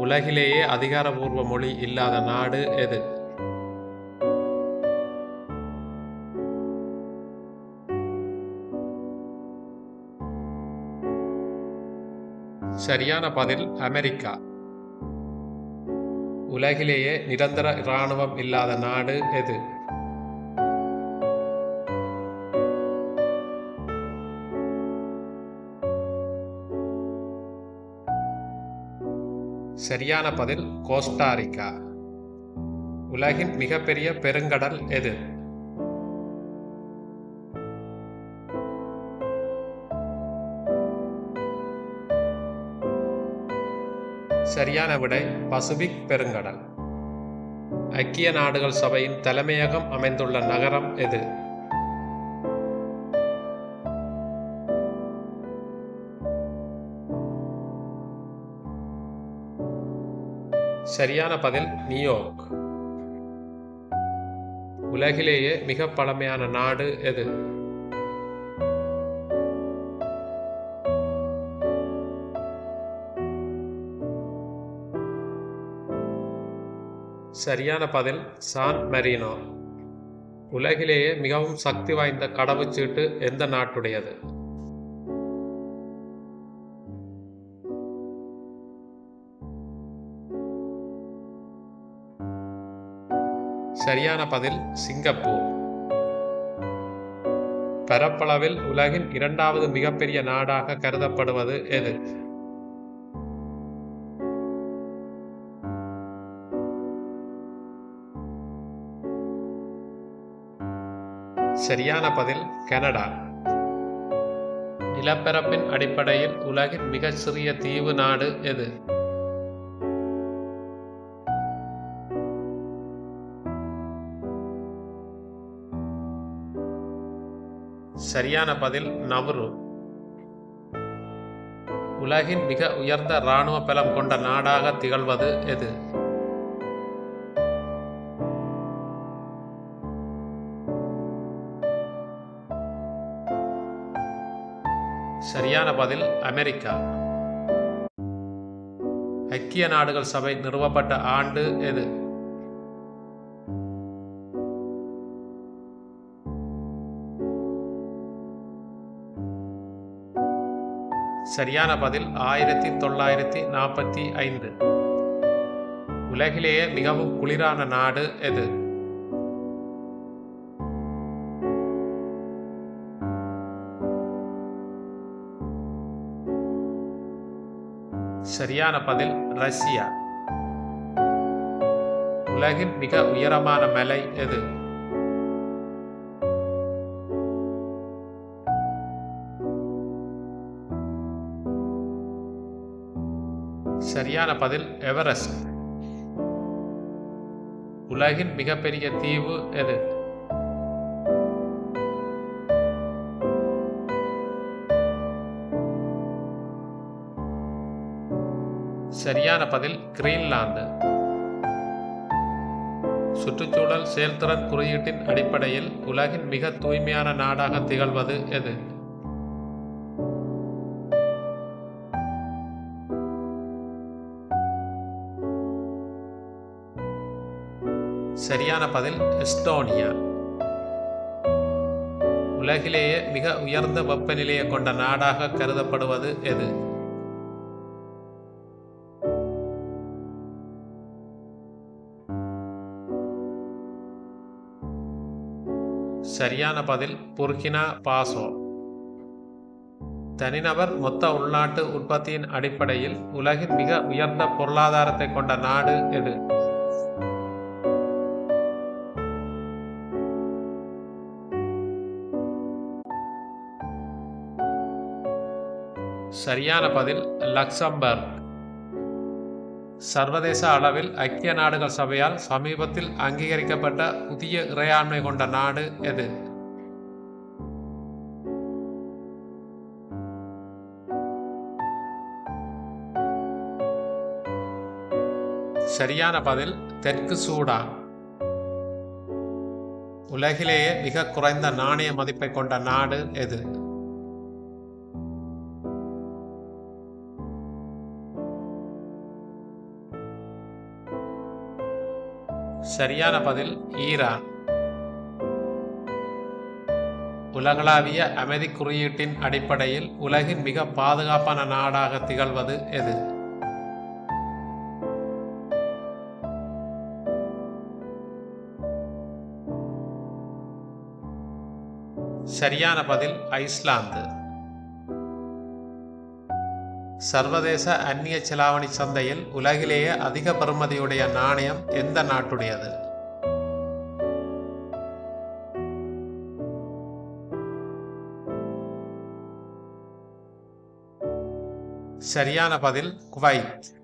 உலகிலேயே அதிகாரபூர்வ மொழி இல்லாத நாடு எது? சரியான பதில் அமெரிக்கா. உலகிலேயே நிரந்தர இராணுவம் இல்லாத நாடு எது? சரியான பதில் கோஸ்டாரிக்கா. உலகின் மிகப்பெரிய பெருங்கடல் எது? சரியான விடை பசிபிக் பெருங்கடல். ஐக்கிய நாடுகள் சபையின் தலைமையகம் அமைந்துள்ள நகரம் எது? சரியான பதில் நியூயார்க். உலகிலேயே மிக பழமையான நாடு எது? சரியான பதில் சான் மெரினோ. உலகிலேயே மிகவும் சக்தி வாய்ந்த கடவுச்சீட்டு எந்த நாட்டுடையது? சரியான பதில் சிங்கப்பூர். பரப்பளவில் உலகின் இரண்டாவது மிகப்பெரிய நாடாக கருதப்படுவது எது? சரியான பதில் கனடா. நிலப்பரப்பின் அடிப்படையில் உலகின் மிக சிறிய தீவு நாடு எது? சரியான பதில் நவரு. உலகின் மிக உயர்ந்த இராணுவ பலம் கொண்ட நாடாக திகழ்வது எது? சரியான பதில் அமெரிக்கா. ஐக்கிய நாடுகள் சபை நிறுவப்பட்ட ஆண்டு எது? சரியான பதில் 1945. உலகிலேயே மிகவும் குளிரான நாடு எது? சரியான பதில் ரஷ்யா. உலகின் மிக உயரமான மலை எது? சரியான பதில் எவரெஸ்ட். உலகின் மிகப்பெரிய தீவு எது? சரியான பதில் கிரீன்லாந்து. சுற்றுச்சூழல் செயல்திறன் குறியீட்டின் அடிப்படையில் உலகின் மிக தூய்மையான நாடாக திகழ்வது எது? சரியான பதில் எஸ்டோனியா. உலகிலேயே மிக உயர்ந்த வெப்பநிலையை கொண்ட நாடாக கருதப்படுவது எது? சரியான பதில் புர்கினா பாசோ. தனிநபர் மொத்த உள்நாட்டு உற்பத்தியின் அடிப்படையில் உலகின் மிக உயர்ந்த பொருளாதாரத்தை கொண்ட நாடு எது? சரியான பதில் லக்சம்பர்க். சர்வதேச அளவில் ஐக்கிய நாடுகள் சபையால் சமீபத்தில் அங்கீகரிக்கப்பட்ட புதிய இறையாண்மை கொண்ட நாடு எது? சரியான பதில் தெற்கு சூடான். உலகிலேயே மிக குறைந்த நாணய மதிப்பை கொண்ட நாடு எது? சரியான பதில் ஈரான். உலகளாவிய அமைதி குறியீட்டின் அடிப்படையில் உலகின் மிக பாதுகாப்பான நாடாக திகழ்வது எது? சரியான பதில் ஐஸ்லாந்து. சர்வதேச அந்நிய செலாவணி சந்தையில் உலகிலேயே அதிக பெறுமதியுடைய நாணயம் எந்த நாட்டுடையது? சரியான பதில் குவைத்.